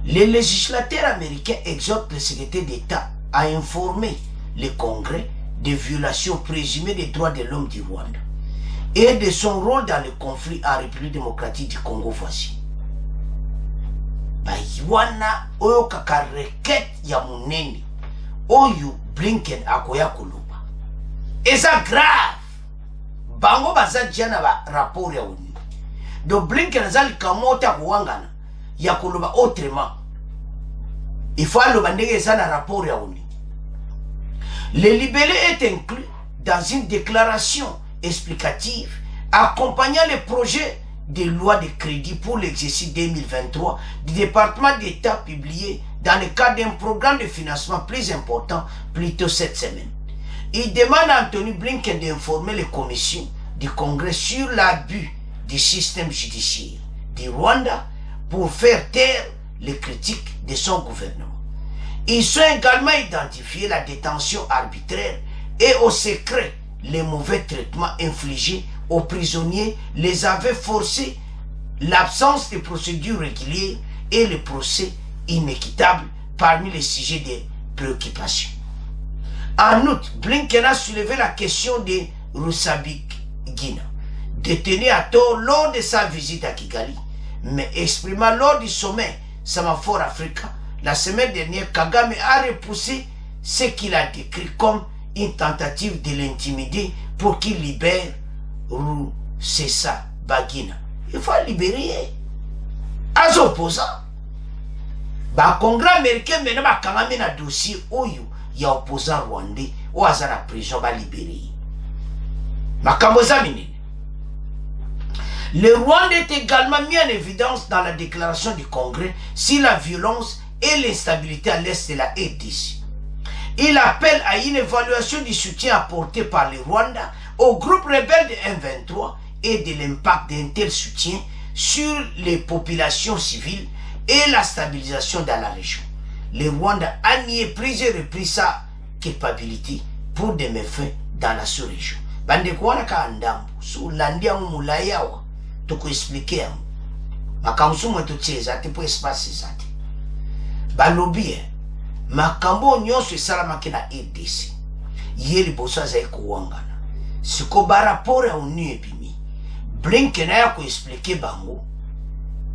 Les législateurs américains exhortent le secrétaire d'État à informer le Congrès des violations présumées des droits de l'homme du Rwanda et de son rôle dans le conflit en République démocratique du Congo voisin. Bayiwana oyo kaka requête ya munene oyo Blinken akoya koloba. Eza grave. Bango baza diana ba rapport ya ONU. Donc Blinken azali kamota kuwangana ya koloba autrement. Il faut aloba ndenge eza na rapport ya ONU. Le libellé est inclus dans une déclaration explicative accompagnant le projet de loi de crédit pour l'exercice 2023 du département d'État publié dans le cadre d'un programme de financement plus important plus tôt cette semaine. Il demande à Anthony Blinken d'informer les commissions du Congrès sur l'abus du système judiciaire du Rwanda pour faire taire les critiques de son gouvernement. Ils ont également identifié la détention arbitraire et au secret les mauvais traitements infligés aux prisonniers, les aveux forcés, l'absence de procédures régulières et le procès inéquitable parmi les sujets de préoccupation. En outre, Blinken a soulevé la question de Rusabikina, détenu à tort lors de sa visite à Kigali, mais exprimant lors du sommet Semaphore Africa la semaine dernière, Kagame a repoussé ce qu'il a décrit comme une tentative de l'intimider pour qu'il libère Rusesabagina. Il faut libérer les opposants. Le Congrès américain maintenant a quand même un dossier où il y a opposants rwandais ou à la prison va libérer. Le Rwanda est également mis en évidence dans la déclaration du Congrès sur la violence et l'instabilité à l'est de la RDC. Il appelle à une évaluation du soutien apporté par le Rwanda au groupe rebelle de M23 et de l'impact d'un tel soutien sur les populations civiles et la stabilisation dans la région. Le Rwanda a nié plusieurs reprises sa culpabilité pour des méfaits dans la sous-région. Bandekwana ka ndambu su landia mulayawa toko expliquer makamsu mweto cheza te po espace zate balobi makambo nyonso esalamaki na RDC ye liboso azali kowangana siko baraporo ya ONU ebimi Blinken aya koexplike bango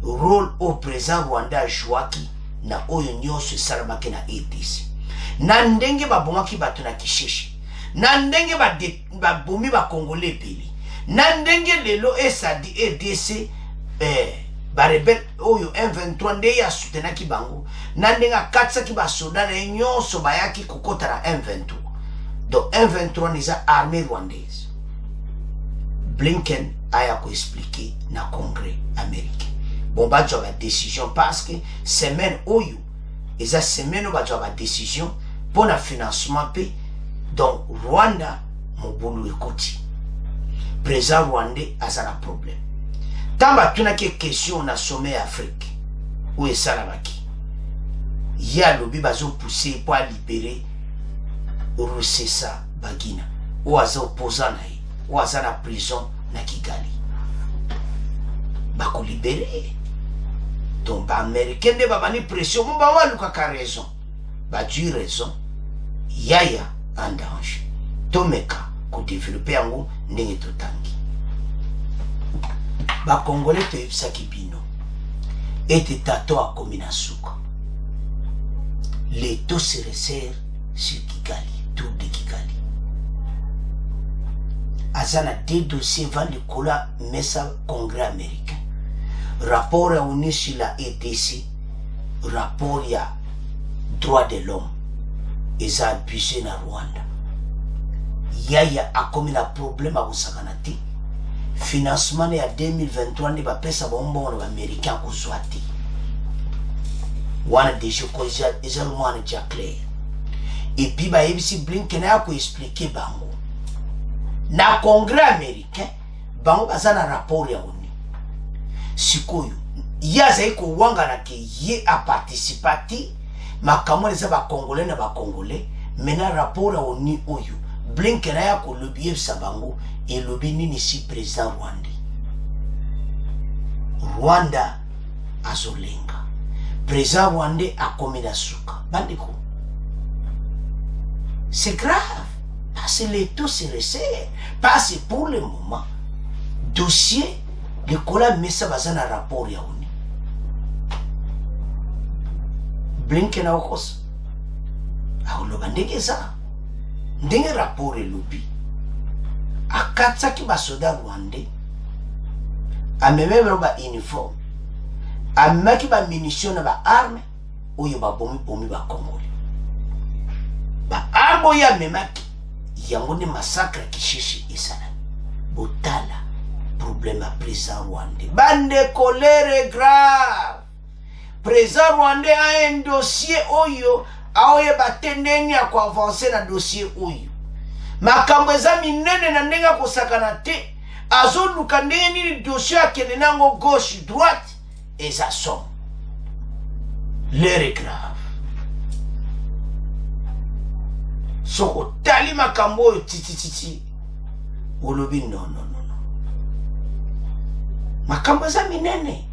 rôle au président Rwanda ajwaki na oyo nyonso esalamaki na RDC na ndenge babomaki bato na Kisheshi na ndenge babomi bakongole ebele na ndenge lelo esadi RDC barebel oyo M23 nde ya soutenaki bango na ndenge akatisaki basoda na ye nyonso bayaki kokota na M23. Donc M23 neza armée rwandaise. Blinken aya koexplike na congrès américain. Bon bazwa ba décision parce que semaine oyo eza semaine bazwa ba décision pour na financement pe donc Rwanda mobulu ekoti. Président rwandais azala problème. Tamba tunaki question na sommet Afrique où est salamaki. ya lobi bazo pousser pour libérer Rusesa Bagina ou aza opposant na ye ou aza na prison na Kigali bako libérer. Donc ba américain de babani pression mo ba waluka ka raison ba du raison yaya en danger tomeka ko développer yango ndenge totangi ba congolais to yebisaki bino ete tato akomi na suka les taux se resserrent sur Kigali, tout de Kigali. Azana deux dossiers vont de cola messa congrès américain. Rapport à uni sur la EDC, rapport à droit de l'homme, et ça abusé na Rwanda. Yaya a comme un problème à Osakanati. Financement à 2023 ne va pas sa bombe américain au Swati. Wana déjà cause ils ont moins déjà clair. Et puis ba ebisi Blinken a ko expliquer bango. Na congrès américain bango bazana rapport ya oni. Sikoyo yaza iko wanga na ke ye a participati makamole za ba congolais na ba congolais mena rapport ya oni oyo Blinken a ko lobby sa bango et lobby nini si président Rwanda azolenga. Président rwandais a commis la souka. Bandeko. C'est grave. Parce que les taux se resserrent. Parce que pour le moment, dossier, le collègue met ça dans un rapport yaouni. Blinken a okos. A oloba ndenge ça. Ndenge rapport et lobby. A katsa ki basoda rwandais. A même ba uniforme. Amaki ba munitions na ba arme oyo ba bomi ba Congolais. Ba arbo ya memaki yango ne massacre kishishi isana. Botala problème à président rwandais. Bande colère grave. Président rwandais a un dossier oyo aoye batendeni ya ko avancer na dossier oyo. Makambo eza minene na ndenga kosakana te. Azoluka ndeni dossier akene nango gauche droite. Et ça somme. L'heure est grave. Soko tali makambo titi. Olobi non. Makambo za minene.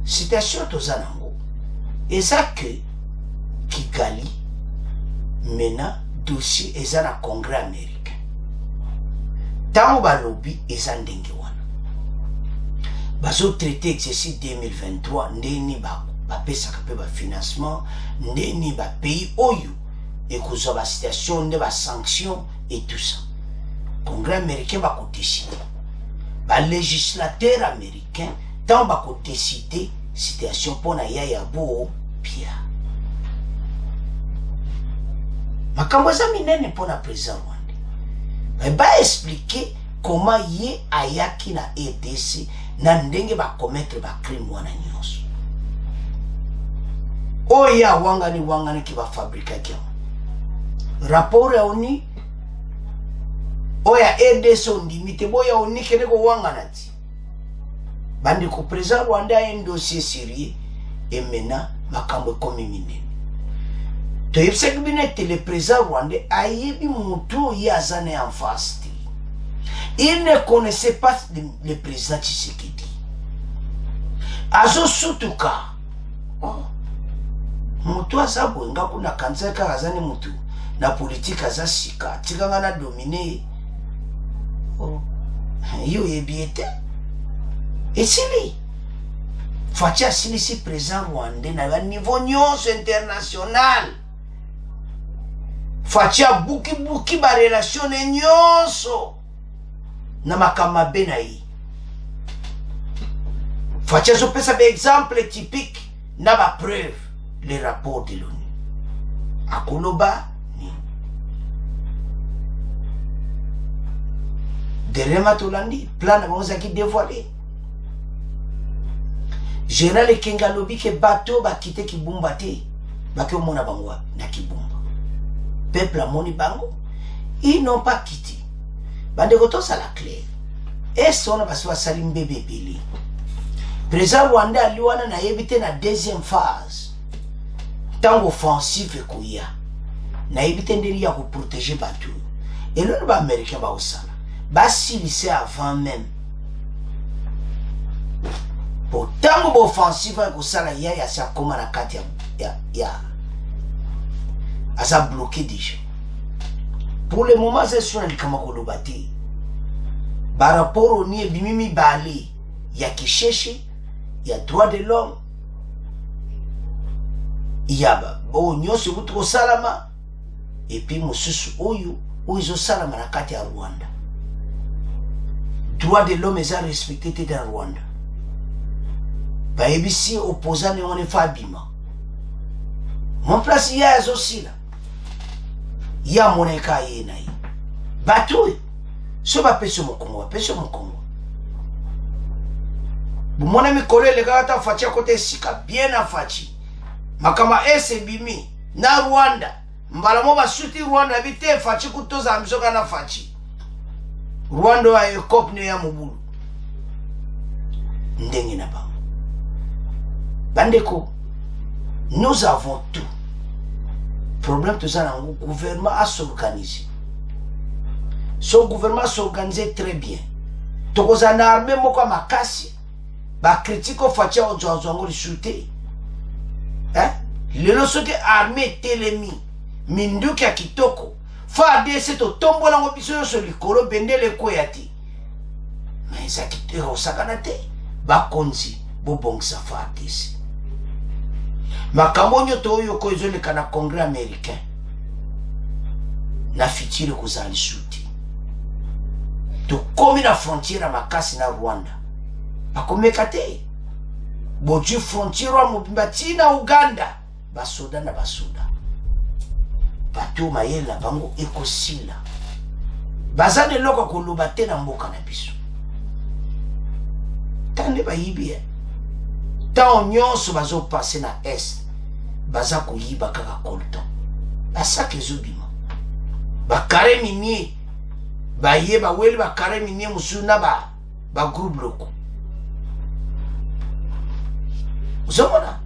Citation tozanango. Et ça que Kigali mena dossier eza na congrès américain. Tango ba lobby eza ndenge wana. Bazo traité exercice 2023 ndeni ba pesa kape ba financement ndeni ba pays oyo et kozo ba situation de ba sanction et tout ça. Congrès américain va ko décider. Ba législateur américain tant ba ko décider situation pour na yaya bo pia. Makambo za minene pour na président Rwanda. Ba expliquer comment yé ayaki na EDC na ndenge ba commettre ba crime wana nyonso. Oya wangani ki ba fabrika kya. Rapport ya oni oya EDC ondimite boya oni kene ko wangana ti. Bandi ko président Rwanda un dossier sérieux et maintenant makambo komi minene. To yepsek binete le président Rwanda ayebi mutu yazane en face. Il ne connaissait pas le président Tshisekedi. Azo sutuka. Mutu azabu nga kuna kanzeka azani mutu na politique azasika tikanga na dominer. Yo yebiete. Et sili. Fatia sili si président rwandais na niveau nyonso international. Fatia buki ba relation nyonso. Na makama benayi. Fatia zo pesa be exemple typique na ba preuve les rapports de l'ONU. Akoloba ni. Derema tolandi plan na moza ki dévoilé. Général Kenga lobi ke bateau ba kite Kibumba te. Ba ke mona bangwa na Kibumba. Peuple amoni bango, ils n'ont pas quitté. Bande goto ça la clair. Et son ba so salim bébé beli. président Rwanda aliwana na yebite na deuxième phase tango offensive ekoya na yebite ndeli ya protéger batu eloko ba américain ba osala basilise avant même pour tango ba offensive ekosala ya sa koma na kati ya asa bloqué déjà pour le moment c'est sur le kamakoloba te par rapport au nie bimimi bali ya kisheshe ya droit de l'homme yaba bo nyoso mutu salama et puis mususu oyo oizo salama na kati ya Rwanda droit de l'homme est respecté dans Rwanda ba ebisi opposant ne on fabima mon place ya aussi là ya moneka yena yi batu so ba peso mokongo bumona mikolo elegata fachi kote sika bien afachi makama ese bimi na Rwanda mbala mo basuti Rwanda bite fachi kutoza amsoka na fachi Rwanda wa ekopne ya mubulu ndenge na ba bandeko nous avons tout problème tout ça na gouvernement à s'organiser son gouvernement s'organise très bien tokoza na armée moko makasi ba critique fachi ozo lisute lelo soki armée telemi minduki ya kitoko fa ADC to tombola ngo biso so likolo bendele koyati mais ça kitoko sakana te ba konzi bobongisa fa ADC makambo nyoto oyo ko ezoleka na congrès américain na fitire kozali suti to komi na frontière makasi na Rwanda akomeka te boju frontière wa mobimba tina Uganda basoda na basoda bato mayela bango ekosila bazane loko koloba te na mboka na biso tande bayibia ta nyonso bazo passer na est baza koyiba kaka kolton basaka ezobima bakare minier baye baweli bakare minier musuna ba groupe loko uzomona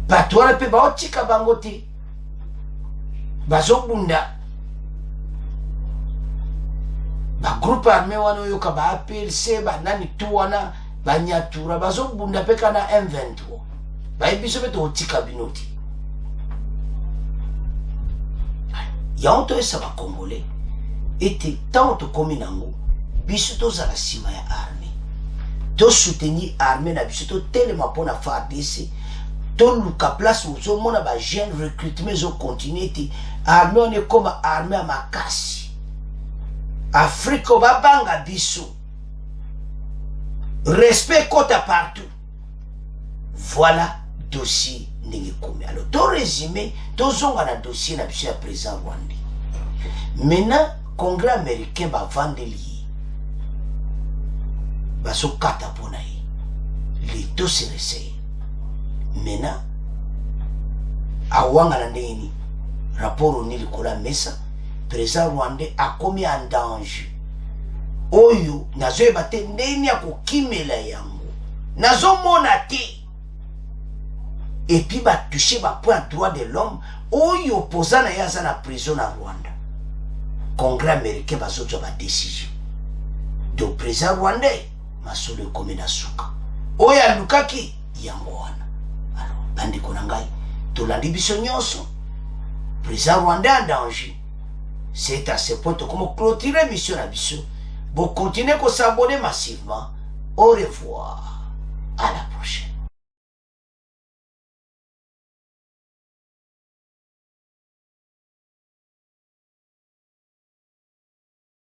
batwala pe baotika bango te bazobunda ba groupe armé wana oyoka ba APLC ba nani tu wana banyatura bazobunda pe kana M23 bayibiso beto otika binoti yaonto esa ba congolais ete tant to komi nango biso tozala sima ya armée to soutenir armée na biso to telema pona FARDC to luka place ozo mona ba jeune recrutement zo continuer te armée on est comme armée à makasi Afrique babanga biso respect kota partout voilà dossier ndenge komi alors to résumé to zonga na dossier na biso ya président Rwanda maintenant congrès américain ba vandeli baso kata pona yi les dossiers resé maintenant awanga na ndeni rapport ni likola mesa président rwandais a commis en danger oyo nazo bate ndeni ya kokimela yango nazo mona te et puis ba toucher ba point droit de l'homme oyo opposant na yaza na prison na Rwanda congrès américain bazo ba décision do président rwandais masolo komi na suka oya lukaki yango wana alors bandi konangai to la biso nyonso président rwandais en danger. C'est à ce point comme clôturer mission à biso. Vous continuez à s'abonner massivement. Au revoir.